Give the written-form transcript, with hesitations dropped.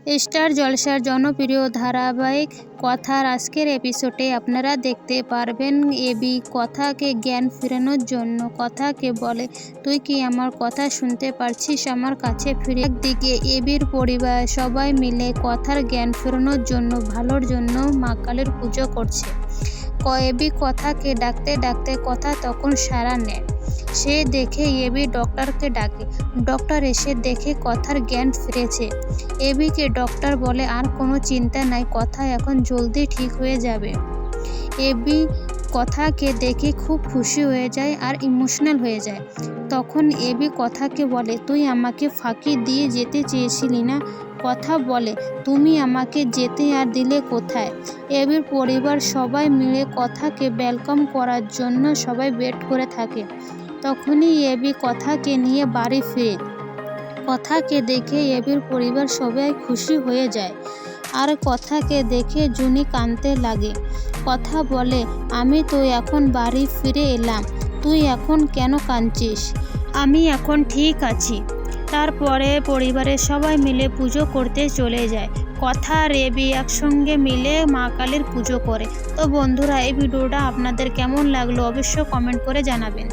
Star জলসার জনপ্রিয় ধারাবাহিক কথার আজকের এপিসোডে আপনারা দেখতে পারবেন এবি কথাকে জ্ঞান ফেরানোর জন্য কথাকে বলে, তুই কি আমার কথা শুনতে পারছিস, আমার কাছে ফিরে। একদিকে এবির পরিবার সবাই মিলে কথার জ্ঞান ফেরানোর জন্য ভালোর জন্য মা কালীর পুজো করছে। এবি কথাকে ডাকতে ডাকতে কথা তখন সাড়া নেয়। সে দেখে এবি ডক্টরকে ডাকে। ডক্টর এসে দেখে কথার জ্ঞান ফিরেছে। এবিকে ডক্টর বলে, আর কোনো চিন্তা নাই, কথা এখন জলদি ঠিক হয়ে যাবে। এবি কথাকে দেখে খুব খুশি হয়ে যায় আর ইমোশনাল হয়ে যায়। তখন এবি কথাকে বলে, তুই আমাকে ফাঁকি দিয়ে যেতে চেয়েছিলি না? কথা বলে, তুমি আমাকে যেতে আর দিলে কোথায়? এবির পরিবার সবাই মিলে কথাকে ওয়েলকাম করার জন্য সবাই ওয়েট করে থাকে। তখনই এবি কথাকে নিয়ে বাড়ি ফিরে। কথাকে দেখে এবির পরিবার সবাই খুশি হয়ে যায় আর কথাকে দেখে জুনি কাঁদতে লাগে। কথা বলে, আমি তো এখন বাড়ি ফিরে এলাম, তুই এখন কেন কাঁদছিস? আমি এখন ঠিক আছি। তারপরে পরিবারের সবাই মিলে পুজো করতে চলে যায়। কথা আর এবি একসঙ্গে মিলে মা কালীর পুজো করে। তো বন্ধুরা, এই ভিডিওটা আপনাদের কেমন লাগলো অবশ্যই কমেন্ট করে জানাবেন।